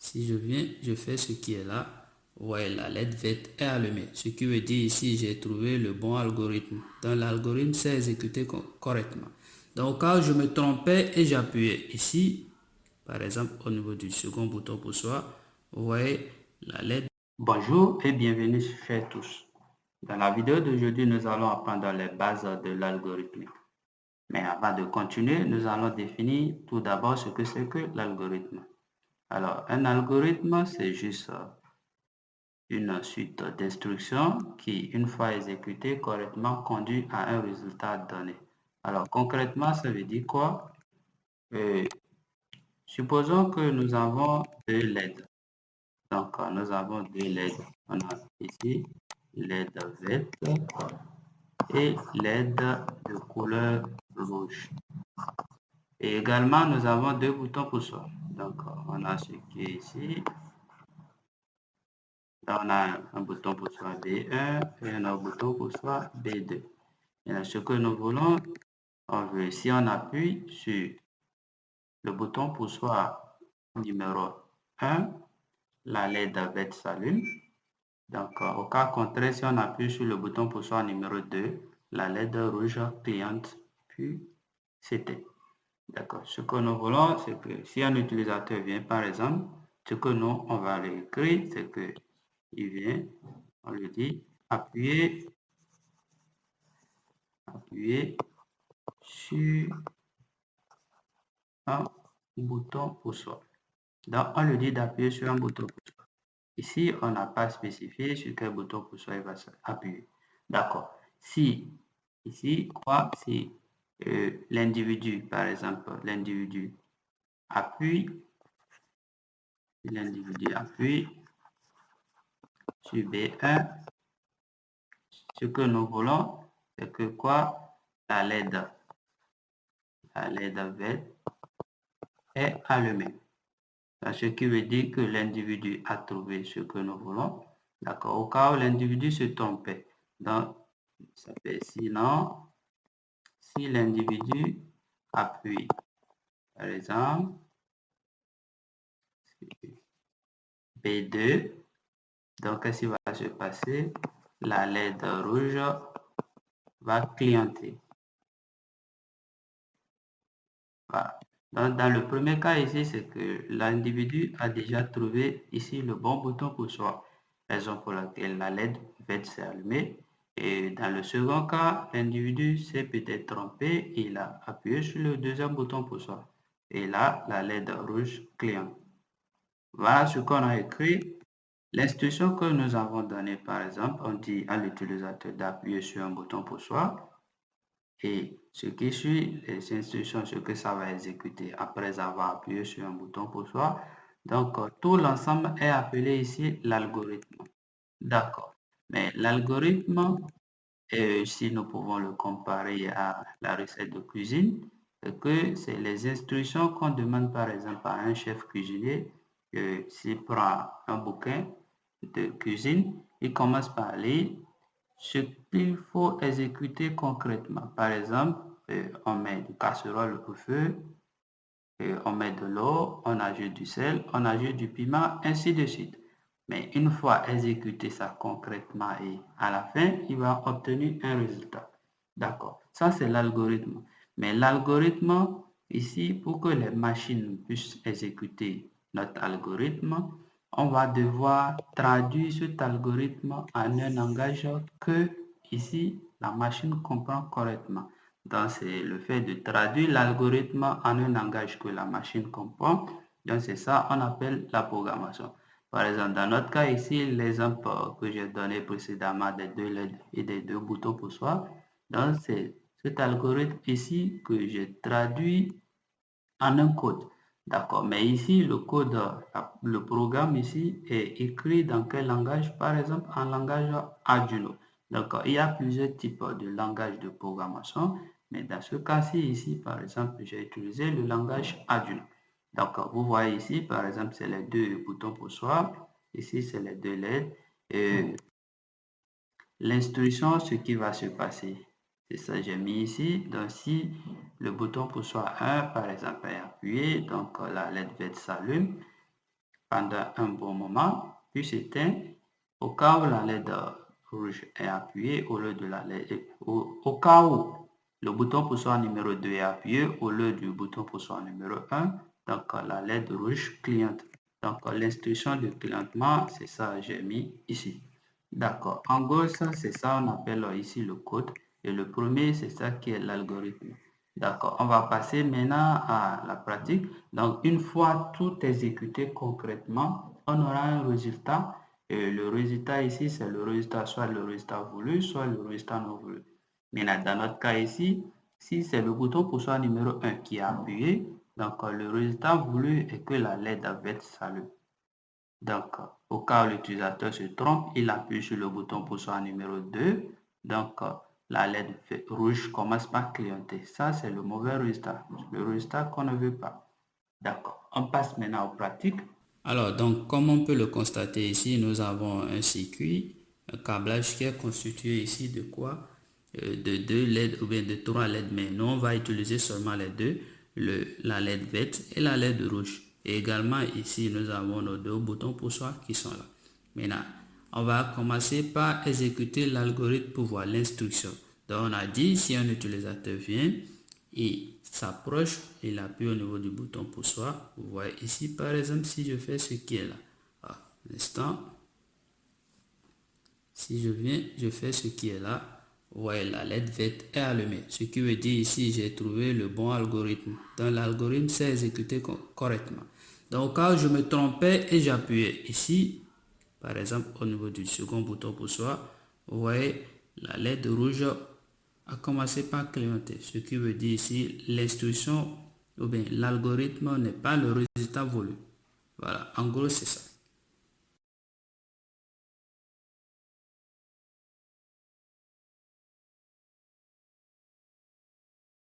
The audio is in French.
Si je viens, je fais ce qui est là. Vous voyez, la LED verte est allumée. Ce qui veut dire ici, j'ai trouvé le bon algorithme. Donc, l'algorithme s'est exécuté correctement. Donc, au cas où je me trompais et j'appuyais ici, par exemple, au niveau du second bouton pour soi, vous voyez la LED. Bonjour et bienvenue chez tous. Dans la vidéo d'aujourd'hui, nous allons apprendre les bases de l'algorithme. Mais avant de continuer, nous allons définir tout d'abord ce que c'est que l'algorithme. Alors, un algorithme, c'est juste une suite d'instructions qui, une fois exécutée correctement, conduit à un résultat donné. Alors, concrètement, ça veut dire quoi? Supposons que nous avons deux LED. Donc, nous avons deux LED. On a ici LED verte et LED de couleur rouge. Et également, nous avons deux boutons pour soi. Donc, on a ce qui est ici. Là, on a un bouton pour soi B1 et un bouton pour soi B2. Et ce que nous voulons, on veut, si on appuie sur le bouton pour soi numéro 1, la LED verte s'allume. Donc, au cas contraire, si on appuie sur le bouton pour soi numéro 2, la LED rouge cliente puis s'éteint. D'accord. Ce que nous voulons, c'est que si un utilisateur vient, par exemple, ce que nous, on va lui écrire, c'est que il vient, on lui dit appuyez sur un bouton pour soi. Donc, on lui dit d'appuyer sur un bouton pour soi. Ici, on n'a pas spécifié sur quel bouton pour soi il va appuyer. D'accord. Si, ici, quoi, si l'individu, par exemple, l'individu appuie sur B1, ce que nous voulons, c'est que quoi, la LED verte est allumée. Ce qui veut dire que l'individu a trouvé ce que nous voulons. D'accord. Au cas où l'individu se trompait. Donc, ça fait sinon, si l'individu appuie, par exemple, B2, donc qu'est-ce qui va se passer? La LED rouge va clienter. Voilà. Donc, dans le premier cas ici, c'est que l'individu a déjà trouvé ici le bon bouton pour soi, raison pour laquelle la LED verte s'est allumée. Et dans le second cas, l'individu s'est peut-être trompé, il a appuyé sur le deuxième bouton pour soi. Et là, la LED rouge cliente. Voilà ce qu'on a écrit. L'instruction que nous avons donnée, par exemple, on dit à l'utilisateur d'appuyer sur un bouton pour soi. Et ce qui suit, les instructions, ce que ça va exécuter après avoir appuyé sur un bouton pour soi. Donc, tout l'ensemble est appelé ici l'algorithme. D'accord. Mais l'algorithme, si nous pouvons le comparer à la recette de cuisine, c'est que c'est les instructions qu'on demande par exemple à un chef cuisinier. S'il prend un bouquin de cuisine, il commence par lire ce qu'il faut exécuter concrètement. Par exemple, on met une casserole au feu, on met de l'eau, on ajoute du sel, on ajoute du piment, ainsi de suite. Mais une fois exécuté ça concrètement et à la fin, il va obtenir un résultat. D'accord. Ça, c'est l'algorithme. Mais l'algorithme, ici, pour que les machines puissent exécuter notre algorithme, on va devoir traduire cet algorithme en un langage que, ici, la machine comprend correctement. Donc, c'est le fait de traduire l'algorithme en un langage que la machine comprend. Donc, c'est ça qu'on appelle la programmation. Par exemple, dans notre cas ici, l'exemple que j'ai donné précédemment des deux LED et des deux boutons pour soi. Donc, c'est cet algorithme ici que j'ai traduit en un code. D'accord. Mais ici, le code, le programme ici est écrit dans quel langage? Par exemple, en langage Arduino. Donc, il y a plusieurs types de langages de programmation. Mais dans ce cas-ci, ici, par exemple, j'ai utilisé le langage Arduino. Donc, vous voyez ici, par exemple, c'est les deux boutons pour soi. Ici, c'est les deux LED. Et l'instruction, ce qui va se passer. C'est ça, j'ai mis ici. Donc, si le bouton pour soi 1, par exemple, est appuyé, donc la LED verte s'allume. pendant un bon moment, puis s'éteint au cas où la LED rouge est appuyée au lieu de la LED, au cas où le bouton poussoir numéro 2 est appuyé au lieu du bouton poussoir numéro 1, donc la LED rouge cliente. Donc l'instruction de clignotement, c'est ça, j'ai mis ici. D'accord. En gros, ça, c'est ça, on appelle ici le code. Et le premier, c'est ça qui est l'algorithme. D'accord. On va passer maintenant à la pratique. Donc, une fois tout exécuté concrètement, on aura un résultat. Et le résultat ici, c'est le résultat, soit le résultat voulu, soit le résultat non voulu. Maintenant, dans notre cas ici, si c'est le bouton poussoir numéro 1 qui est appuyé, donc le résultat voulu est que la LED avait s'allume. Donc, au cas où l'utilisateur se trompe, il appuie sur le bouton poussoir numéro 2. Donc, la LED rouge commence par clignoter. Ça, c'est le mauvais résultat. Le résultat qu'on ne veut pas. D'accord. On passe maintenant aux pratiques. Alors, donc, comme on peut le constater ici, nous avons un circuit, un câblage qui est constitué ici de quoi? De 2 LED ou bien de 3 LED. Mais nous, on va utiliser seulement les deux, la LED verte et la LED rouge. Et également ici, nous avons nos deux boutons poussoirs qui sont là. Maintenant, on va commencer par exécuter l'algorithme pour voir l'instruction. Donc, on a dit, si un utilisateur vient et s'approche, il appuie au niveau du bouton poussoir. Vous voyez ici, par exemple, si je fais ce qui est là. L'instant, si je viens, je fais ce qui est là. Vous voyez, la LED verte est allumée. Ce qui veut dire ici, j'ai trouvé le bon algorithme. Donc, l'algorithme s'est exécuté correctement. Donc, au cas où je me trompais et j'appuyais ici, par exemple, au niveau du second bouton poussoir, vous voyez, la LED rouge a commencé par clignoter. Ce qui veut dire ici, l'instruction ou bien l'algorithme n'est pas le résultat voulu. Voilà, en gros, c'est ça.